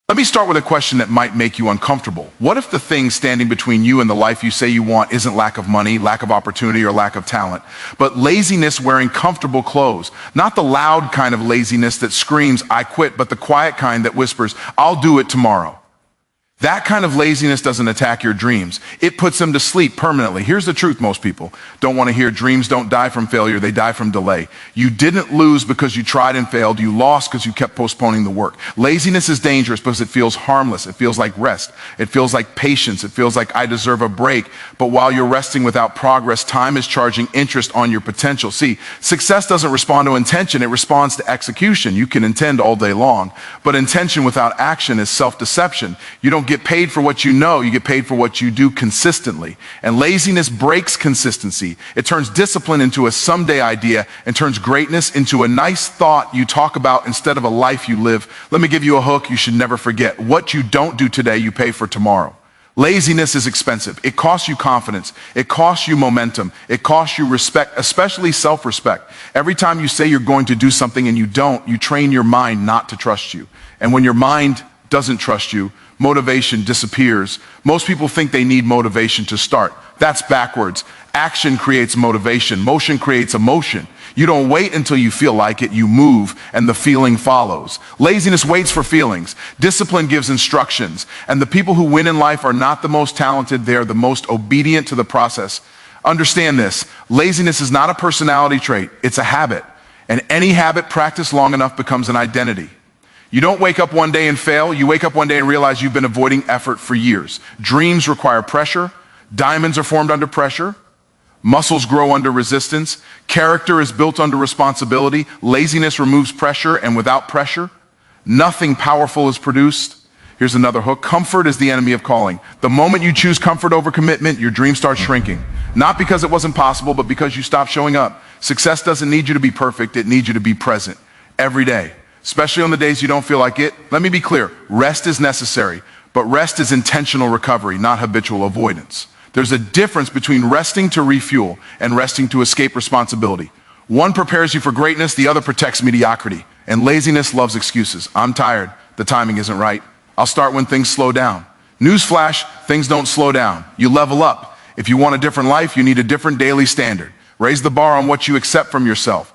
Let me start with a question that might make you uncomfortable. What if the thing standing between you and the life you say you want isn't lack of money, lack of opportunity, or lack of talent, but laziness wearing comfortable clothes? Not the loud kind of laziness that screams, "I quit," but the quiet kind that whispers, "I'll do it tomorrow." That kind of laziness doesn't attack your dreams. It puts them to sleep permanently. Here's the truth most people don't want to hear: dreams don't die from failure, they die from delay. You didn't lose because you tried and failed. You lost because you kept postponing the work. Laziness is dangerous because it feels harmless. It feels like rest. It feels like patience. It feels like I deserve a break. But while you're resting without progress, time is charging interest on your potential. See, success doesn't respond to intention, it responds to execution. You can intend all day long, but intention without action is self-deception. You don't get paid for what you know, you get paid for what you do consistently. And laziness breaks consistency. It turns discipline into a someday idea and turns greatness into a nice thought you talk about instead of a life you live. Let me give you a hook you should never forget. What you don't do today, you pay for tomorrow. Laziness is expensive. It costs you confidence. It costs you momentum. It costs you respect, especially self-respect. Every time you say you're going to do something and you don't, you train your mind not to trust you. And when your mind doesn't trust you, motivation disappears. Most people think they need motivation to start. That's backwards. Action creates motivation. Motion creates emotion. You don't wait until you feel like it, you move, and the feeling follows. Laziness waits for feelings. Discipline gives instructions. And the people who win in life are not the most talented, they're the most obedient to the process. Understand this: laziness is not a personality trait, it's a habit. And any habit practiced long enough becomes an identity. You don't wake up one day and fail. You wake up one day and realize you've been avoiding effort for years. Dreams require pressure. Diamonds are formed under pressure. Muscles grow under resistance. Character is built under responsibility. Laziness removes pressure, and without pressure, nothing powerful is produced. Here's another hook. Comfort is the enemy of calling. The moment you choose comfort over commitment, your dream starts shrinking. Not because it wasn't possible, but because you stopped showing up. Success doesn't need you to be perfect. It needs you to be present every day. Especially on the days you don't feel like it. Let me be clear, rest is necessary, but rest is intentional recovery, not habitual avoidance. There's a difference between resting to refuel and resting to escape responsibility. One prepares you for greatness, the other protects mediocrity. And laziness loves excuses. I'm tired, the timing isn't right. I'll start when things slow down. Newsflash, things don't slow down. You level up. If you want a different life, you need a different daily standard. Raise the bar on what you accept from yourself.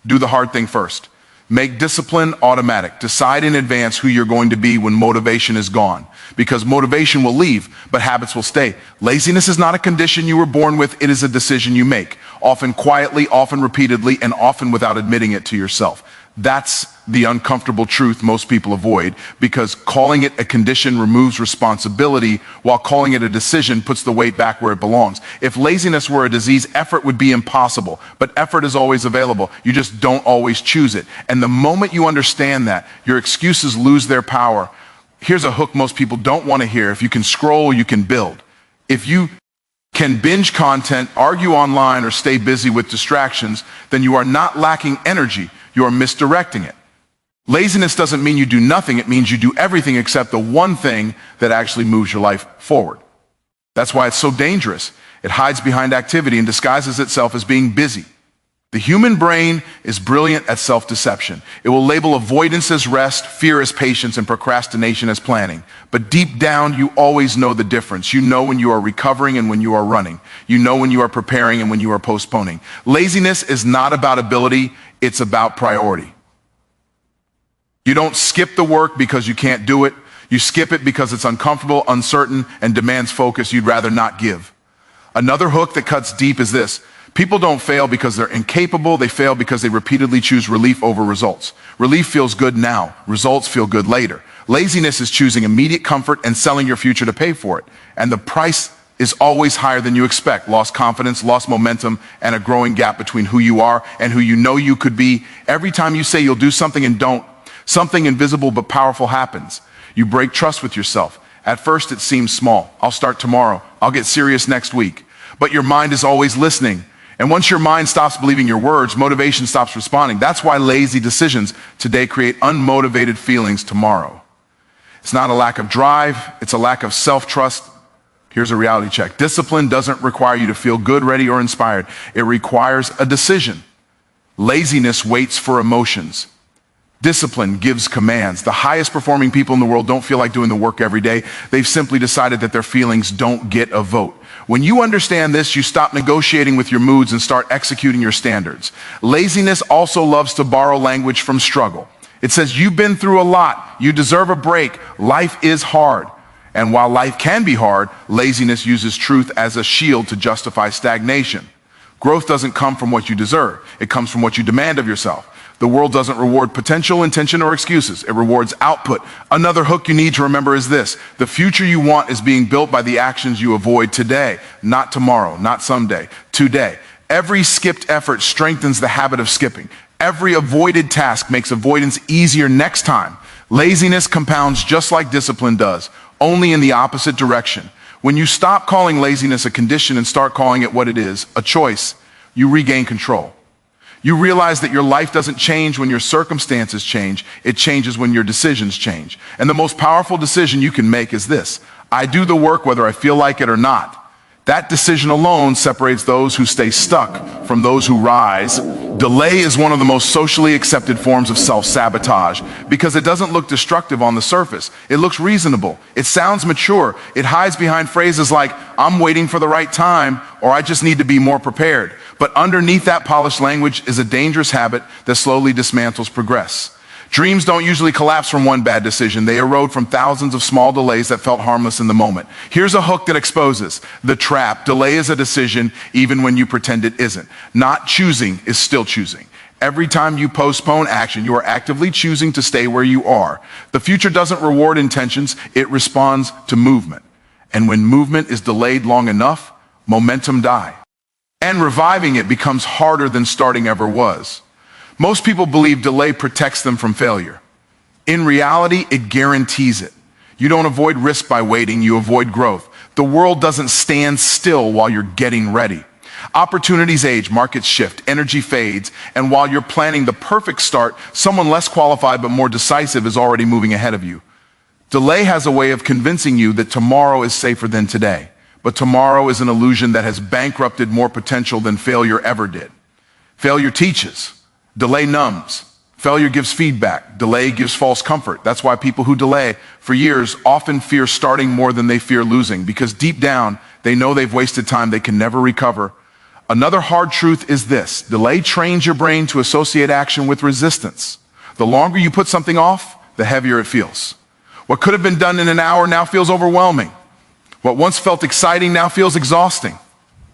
Do the hard thing first. Make discipline automatic. Decide in advance who you're going to be when motivation is gone. Because motivation will leave, but habits will stay. Laziness is not a condition you were born with, it is a decision you make. Often quietly, often repeatedly, and often without admitting it to yourself. That's the uncomfortable truth most people avoid, because calling it a condition removes responsibility, while calling it a decision puts the weight back where it belongs. If laziness were a disease, effort would be impossible, but effort is always available. You just don't always choose it. And the moment you understand that, your excuses lose their power. Here's a hook most people don't want to hear. If you can scroll, you can build. If you can binge content, argue online, or stay busy with distractions, then you are not lacking energy. You are misdirecting it. Laziness doesn't mean you do nothing. It means you do everything except the one thing that actually moves your life forward. That's why it's so dangerous. It hides behind activity and disguises itself as being busy. The human brain is brilliant at self-deception. It will label avoidance as rest, fear as patience, and procrastination as planning. But deep down, you always know the difference. You know when you are recovering and when you are running. You know when you are preparing and when you are postponing. Laziness is not about ability, it's about priority. You don't skip the work because you can't do it. You skip it because it's uncomfortable, uncertain, and demands focus you'd rather not give. Another hook that cuts deep is this. People don't fail because they're incapable. They fail because they repeatedly choose relief over results. Relief feels good now. Results feel good later. Laziness is choosing immediate comfort and selling your future to pay for it. And the price is always higher than you expect. Lost confidence, lost momentum, and a growing gap between who you are and who you know you could be. Every time you say you'll do something and don't, something invisible but powerful happens. You break trust with yourself. At first it seems small. I'll start tomorrow. I'll get serious next week. But your mind is always listening. And once your mind stops believing your words, motivation stops responding. That's why lazy decisions today create unmotivated feelings tomorrow. It's not a lack of drive, it's a lack of self-trust. Here's a reality check. Discipline doesn't require you to feel good, ready, or inspired. It requires a decision. Laziness waits for emotions. Discipline gives commands. The highest performing people in the world don't feel like doing the work every day. They've simply decided that their feelings don't get a vote. When you understand this, you stop negotiating with your moods and start executing your standards. Laziness also loves to borrow language from struggle. It says, you've been through a lot. You deserve a break. Life is hard. And while life can be hard, laziness uses truth as a shield to justify stagnation. Growth doesn't come from what you deserve. It comes from what you demand of yourself. The world doesn't reward potential, intention, or excuses. It rewards output. Another hook you need to remember is this: the future you want is being built by the actions you avoid today, not tomorrow, not someday, today. Every skipped effort strengthens the habit of skipping. Every avoided task makes avoidance easier next time. Laziness compounds just like discipline does, only in the opposite direction. When you stop calling laziness a condition and start calling it what it is, a choice, you regain control. You realize that your life doesn't change when your circumstances change. It changes when your decisions change. And the most powerful decision you can make is this: I do the work whether I feel like it or not. That decision alone separates those who stay stuck from those who rise. Delay is one of the most socially accepted forms of self-sabotage because it doesn't look destructive on the surface. It looks reasonable. It sounds mature. It hides behind phrases like, I'm waiting for the right time, or I just need to be more prepared. But underneath that polished language is a dangerous habit that slowly dismantles progress. Dreams don't usually collapse from one bad decision. They erode from thousands of small delays that felt harmless in the moment. Here's a hook that exposes the trap. Delay is a decision even when you pretend it isn't. Not choosing is still choosing. Every time you postpone action, you are actively choosing to stay where you are. The future doesn't reward intentions, it responds to movement. And when movement is delayed long enough, momentum dies. And reviving it becomes harder than starting ever was. Most people believe delay protects them from failure. In reality, it guarantees it. You don't avoid risk by waiting, you avoid growth. The world doesn't stand still while you're getting ready. Opportunities age, markets shift, energy fades, and while you're planning the perfect start, someone less qualified but more decisive is already moving ahead of you. Delay has a way of convincing you that tomorrow is safer than today, but tomorrow is an illusion that has bankrupted more potential than failure ever did. Failure teaches. Delay numbs. Failure gives feedback. Delay gives false comfort. That's why people who delay for years often fear starting more than they fear losing, because deep down, they know they've wasted time they can never recover. Another hard truth is this: delay trains your brain to associate action with resistance. The longer you put something off, the heavier it feels. What could have been done in an hour now feels overwhelming. What once felt exciting now feels exhausting.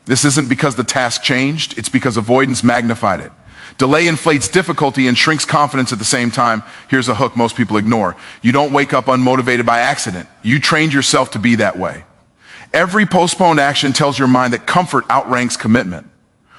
This isn't because the task changed, it's because avoidance magnified it. Delay inflates difficulty and shrinks confidence at the same time. Here's a hook most people ignore. You don't wake up unmotivated by accident. You trained yourself to be that way. Every postponed action tells your mind that comfort outranks commitment.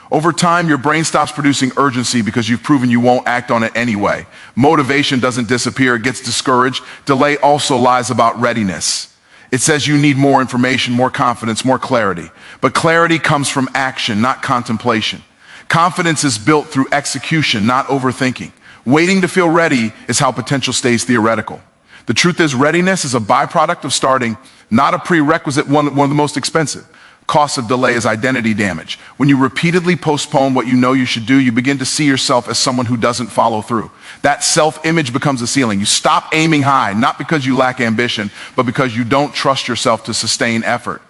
Over time, your brain stops producing urgency because you've proven you won't act on it anyway. Motivation doesn't disappear, it gets discouraged. Delay also lies about readiness. It says you need more information, more confidence, more clarity. But clarity comes from action, not contemplation. Confidence is built through execution, not overthinking. Waiting to feel ready is how potential stays theoretical. The truth is, readiness is a byproduct of starting, not a prerequisite, one of the most expensive. Cost of delay is identity damage. When you repeatedly postpone what you know you should do, you begin to see yourself as someone who doesn't follow through. That self-image becomes a ceiling. You stop aiming high, not because you lack ambition, but because you don't trust yourself to sustain effort.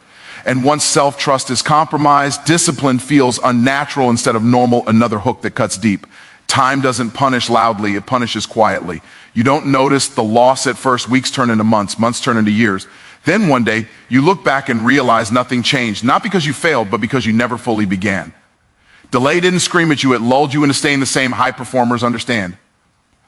And once self-trust is compromised, discipline feels unnatural instead of normal. Another hook that cuts deep. Time doesn't punish loudly, it punishes quietly. You don't notice the loss at first. Weeks turn into months, months turn into years. Then one day, you look back and realize nothing changed, not because you failed, but because you never fully began. Delay didn't scream at you, it lulled you into staying the same. High performers understand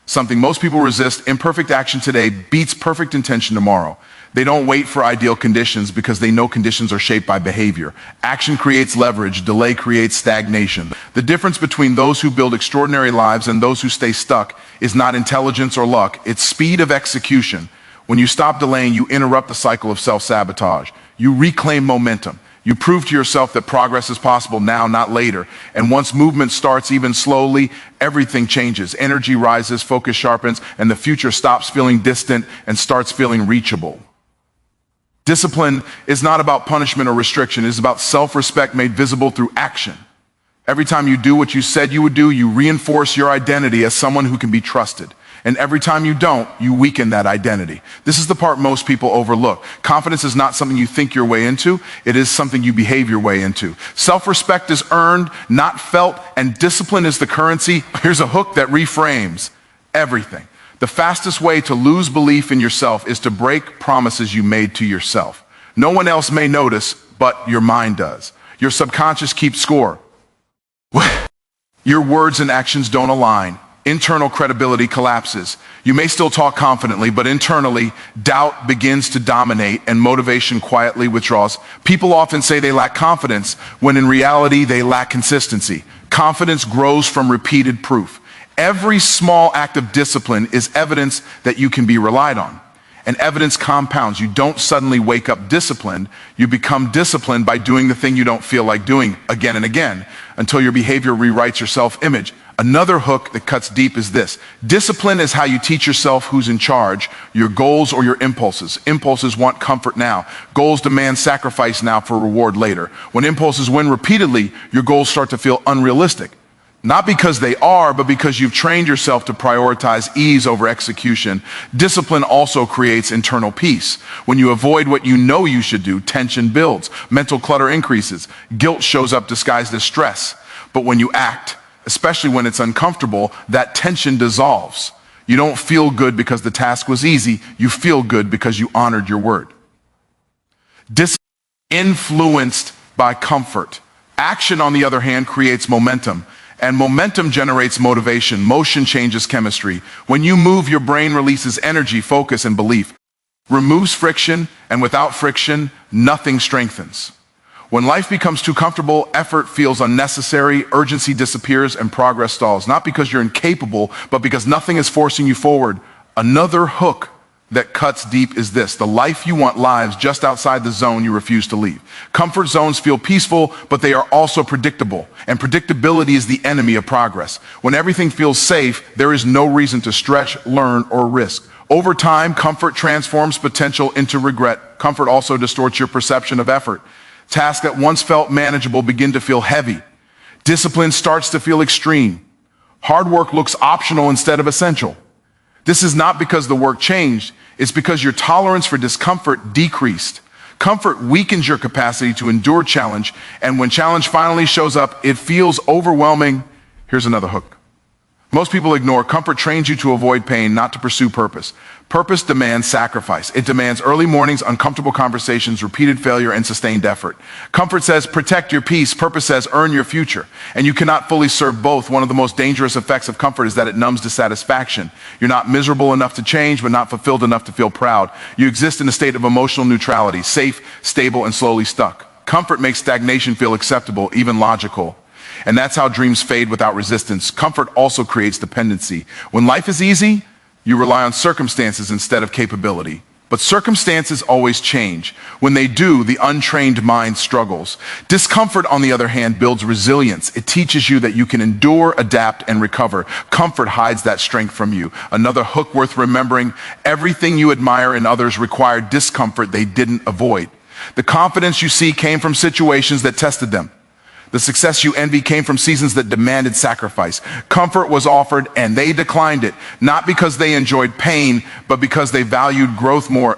something most people resist: imperfect action today beats perfect intention tomorrow. They don't wait for ideal conditions because they know conditions are shaped by behavior. Action creates leverage, delay creates stagnation. The difference between those who build extraordinary lives and those who stay stuck is not intelligence or luck, it's speed of execution. When you stop delaying, you interrupt the cycle of self-sabotage. You reclaim momentum. You prove to yourself that progress is possible now, not later. And once movement starts, even slowly, everything changes. Energy rises, focus sharpens, and the future stops feeling distant and starts feeling reachable. Discipline is not about punishment or restriction. It is about self-respect made visible through action. Every time you do what you said you would do, you reinforce your identity as someone who can be trusted. And every time you don't, you weaken that identity. This is the part most people overlook. Confidence is not something you think your way into. It is something you behave your way into. Self-respect is earned, not felt, and discipline is the currency. Here's a hook that reframes everything. The fastest way to lose belief in yourself is to break promises you made to yourself. No one else may notice, but your mind does. Your subconscious keeps score. Your words and actions don't align. Internal credibility collapses. You may still talk confidently, but internally, doubt begins to dominate and motivation quietly withdraws. People often say they lack confidence, when in reality, they lack consistency. Confidence grows from repeated proof. Every small act of discipline is evidence that you can be relied on. And evidence compounds. You don't suddenly wake up disciplined. You become disciplined by doing the thing you don't feel like doing again and again until your behavior rewrites your self-image. Another hook that cuts deep is this. Discipline is how you teach yourself who's in charge, your goals or your impulses. Impulses want comfort now. Goals demand sacrifice now for reward later. When impulses win repeatedly, your goals start to feel unrealistic. Not because they are, but because you've trained yourself to prioritize ease over execution. Discipline also creates internal peace. When you avoid what you know you should do, tension builds, mental clutter increases, guilt shows up disguised as stress. But when you act, especially when it's uncomfortable, that tension dissolves. You don't feel good because the task was easy. You feel good because you honored your word. Discipline influenced by comfort. Action, on the other hand, creates momentum. And momentum generates motivation. Motion changes chemistry. When you move, your brain releases energy, focus, and belief. Removes friction, and without friction, nothing strengthens. When life becomes too comfortable, effort feels unnecessary, urgency disappears, and progress stalls. Not because you're incapable, but because nothing is forcing you forward. Another hook that cuts deep is this. The life you want lives just outside the zone you refuse to leave. Comfort zones feel peaceful, but they are also predictable. And predictability is the enemy of progress. When everything feels safe, there is no reason to stretch, learn, or risk. Over time, comfort transforms potential into regret. Comfort also distorts your perception of effort. Tasks that once felt manageable begin to feel heavy. Discipline starts to feel extreme. Hard work looks optional instead of essential. This is not because the work changed, it's because your tolerance for discomfort decreased. Comfort weakens your capacity to endure challenge, and when challenge finally shows up, it feels overwhelming. Here's another hook. Most people ignore comfort trains you to avoid pain, not to pursue purpose. Purpose demands sacrifice. It demands early mornings, uncomfortable conversations, repeated failure, and sustained effort. Comfort says protect your peace. Purpose says earn your future. And you cannot fully serve both. One of the most dangerous effects of comfort is that it numbs dissatisfaction. You're not miserable enough to change, but not fulfilled enough to feel proud. You exist in a state of emotional neutrality, safe, stable, and slowly stuck. Comfort makes stagnation feel acceptable, even logical. And that's how dreams fade without resistance. Comfort also creates dependency. When life is easy, you rely on circumstances instead of capability. But circumstances always change. When they do, the untrained mind struggles. Discomfort, on the other hand, builds resilience. It teaches you that you can endure, adapt, and recover. Comfort hides that strength from you. Another hook worth remembering: everything you admire in others required discomfort they didn't avoid. The confidence you see came from situations that tested them. The success you envy came from seasons that demanded sacrifice. Comfort was offered and they declined it, not because they enjoyed pain, but because they valued growth more.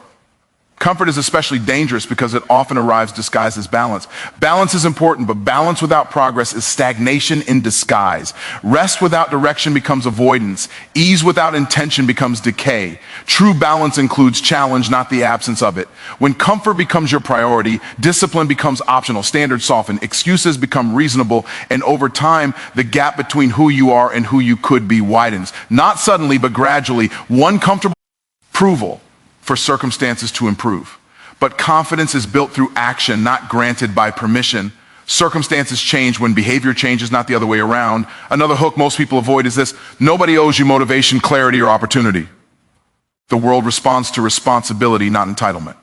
Comfort is especially dangerous because it often arrives disguised as balance. Balance is important, but balance without progress is stagnation in disguise. Rest without direction becomes avoidance. Ease without intention becomes decay. True balance includes challenge, not the absence of it. When comfort becomes your priority, discipline becomes optional, standards soften, excuses become reasonable, and over time, the gap between who you are and who you could be widens. Not suddenly, but gradually. One comfortable approval for circumstances to improve. But confidence is built through action, not granted by permission. Circumstances change when behavior changes, not the other way around. Another hook most people avoid is this: nobody owes you motivation, clarity, or opportunity. The world responds to responsibility, not entitlement.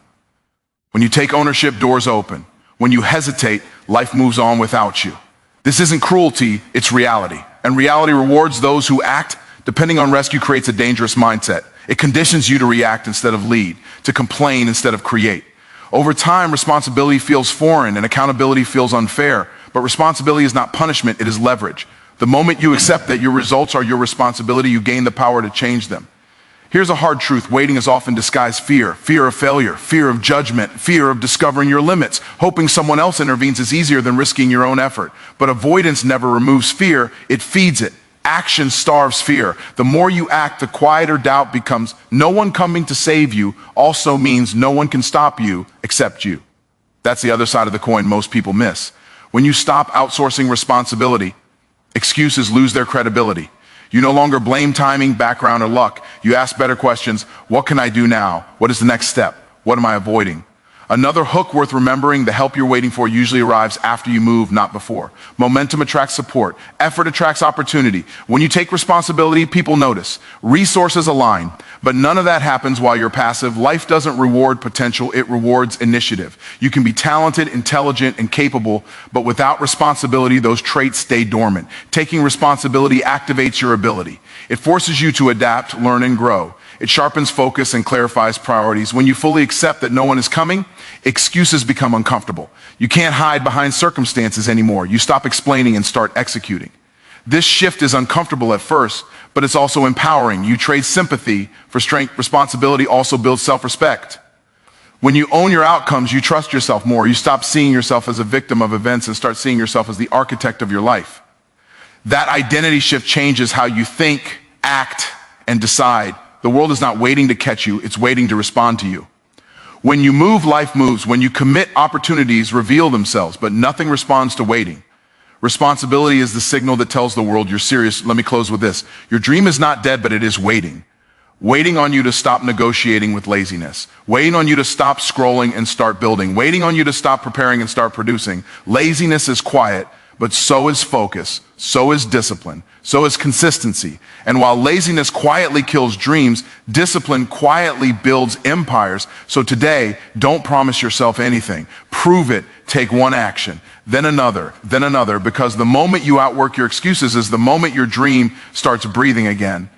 When you take ownership, doors open. When you hesitate, life moves on without you. This isn't cruelty, it's reality. And reality rewards those who act. Depending on rescue creates a dangerous mindset. It conditions you to react instead of lead, to complain instead of create. Over time, responsibility feels foreign and accountability feels unfair. But responsibility is not punishment, it is leverage. The moment you accept that your results are your responsibility, you gain the power to change them. Here's a hard truth. Waiting is often disguised fear. Fear of failure, fear of judgment, fear of discovering your limits. Hoping someone else intervenes is easier than risking your own effort. But avoidance never removes fear, it feeds it. Action starves fear. The more you act, the quieter doubt becomes. No one coming to save you also means no one can stop you except you. That's the other side of the coin most people miss. When you stop outsourcing responsibility, excuses lose their credibility. You no longer blame timing, background, or luck. You ask better questions. What can I do now? What is the next step? What am I avoiding? Another hook worth remembering: the help you're waiting for usually arrives after you move, not before. Momentum attracts support. Effort attracts opportunity. When you take responsibility, people notice. Resources align. But none of that happens while you're passive. Life doesn't reward potential, it rewards initiative. You can be talented, intelligent, and capable, but without responsibility, those traits stay dormant. Taking responsibility activates your ability. It forces you to adapt, learn, and grow. It sharpens focus and clarifies priorities. When you fully accept that no one is coming, excuses become uncomfortable. You can't hide behind circumstances anymore. You stop explaining and start executing. This shift is uncomfortable at first, but it's also empowering. You trade sympathy for strength. Responsibility also builds self-respect. When you own your outcomes, you trust yourself more. You stop seeing yourself as a victim of events and start seeing yourself as the architect of your life. That identity shift changes how you think, act, and decide. The world is not waiting to catch you, it's waiting to respond to you. When you move, life moves. When you commit, opportunities reveal themselves, but nothing responds to waiting. Responsibility is the signal that tells the world you're serious. Let me close with this. Your dream is not dead, but it is waiting. Waiting on you to stop negotiating with laziness. Waiting on you to stop scrolling and start building. Waiting on you to stop preparing and start producing. Laziness is quiet, but so is focus, so is discipline, so is consistency. And while laziness quietly kills dreams, discipline quietly builds empires. So today, don't promise yourself anything. Prove it. Take one action, then another, because the moment you outwork your excuses is the moment your dream starts breathing again.